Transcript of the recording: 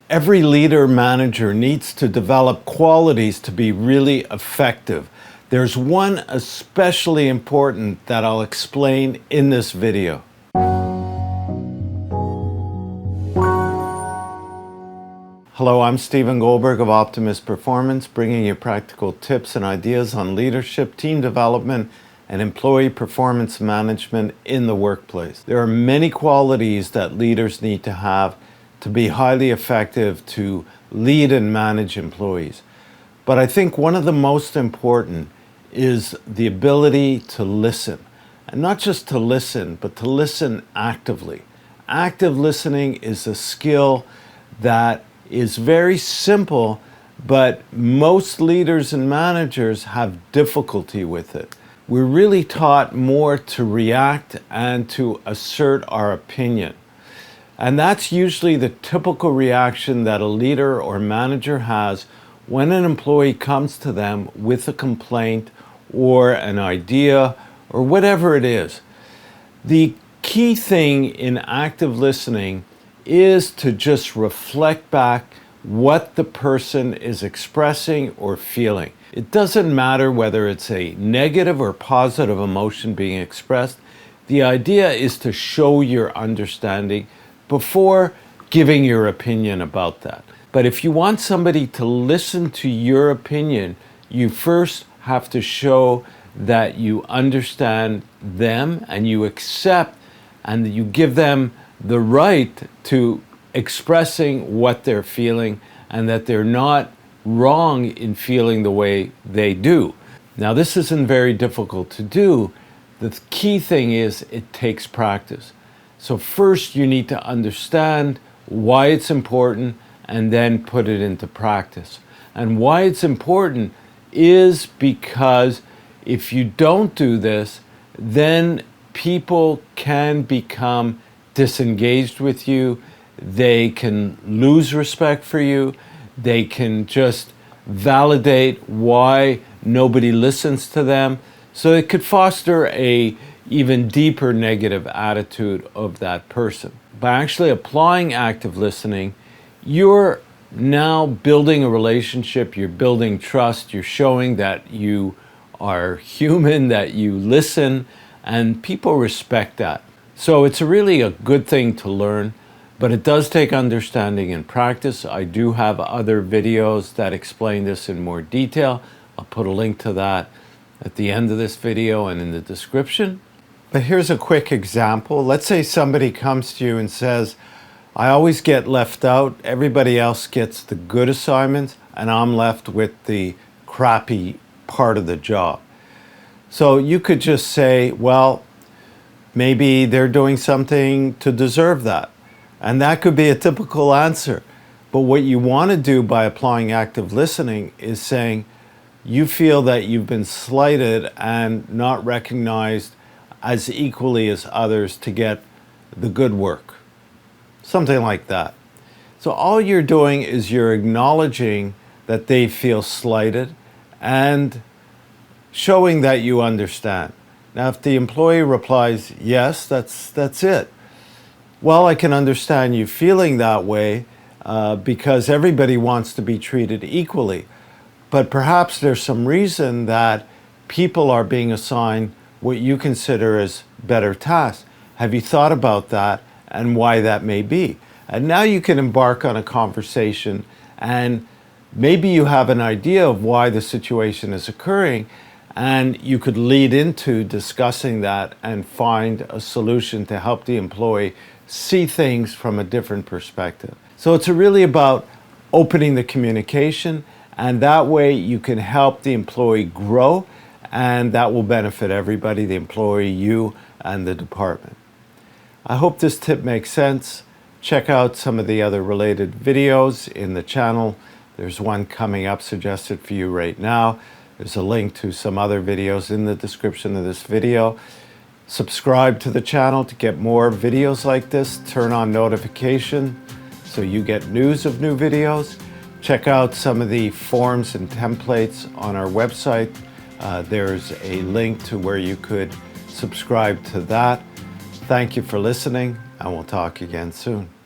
Every leader manager needs to develop qualities to be really effective. There's one especially important that I'll explain in this video. Hello, I'm Stephen Goldberg of Optimus Performance, bringing you practical tips and ideas on leadership, team development, and employee performance management in the workplace. There are many qualities that leaders need to have to be highly effective to lead and manage employees. But I think one of the most important is the ability to listen. And not just to listen, but to listen actively. Active listening is a skill that is very simple, but most leaders and managers have difficulty with it. We're really taught more to react and to assert our opinion. And that's usually the typical reaction that a leader or manager has when an employee comes to them with a complaint or an idea or whatever it is. The key thing in active listening is to just reflect back what the person is expressing or feeling. It doesn't matter whether it's a negative or positive emotion being expressed. The idea is to show your understanding before giving your opinion about that. But if you want somebody to listen to your opinion, you first have to show that you understand them and you accept and you give them the right to expressing what they're feeling and that they're not wrong in feeling the way they do. Now, this isn't very difficult to do. The key thing is it takes practice. So first you need to understand why it's important and then put it into practice. And why it's important is because if you don't do this, then people can become disengaged with you. They can lose respect for you. They can just validate why nobody listens to them. So it could foster a even deeper negative attitude of that person. By actually applying active listening, you're now building a relationship, you're building trust, you're showing that you are human, that you listen, and people respect that. So it's really a good thing to learn, but it does take understanding and practice. I do have other videos that explain this in more detail. I'll put a link to that at the end of this video and in the description. But here's a quick example. Let's say somebody comes to you and says, I always get left out. Everybody else gets the good assignments and I'm left with the crappy part of the job. So you could just say, well, maybe they're doing something to deserve that. And that could be a typical answer. But what you want to do by applying active listening is saying, you feel that you've been slighted and not recognized as equally as others to get the good work. Something like that. So all you're doing is you're acknowledging that they feel slighted and showing that you understand. Now, if the employee replies, yes, that's it. Well, I can understand you feeling that way because everybody wants to be treated equally. But perhaps there's some reason that people are being assigned what you consider as better tasks. Have you thought about that and why that may be? And now you can embark on a conversation and maybe you have an idea of why the situation is occurring and you could lead into discussing that and find a solution to help the employee see things from a different perspective. So it's really about opening the communication, and that way you can help the employee grow, and that will benefit everybody, the employee, you, and the department. I hope this tip makes sense. Check out some of the other related videos in the channel. There's one coming up suggested for you right now. There's a link to some other videos in the description of this video. Subscribe to the channel to get more videos like this. Turn on notification so you get news of new videos. Check out some of the forms and templates on our website. There's a link to where you could subscribe to that. Thank you for listening, and we'll talk again soon.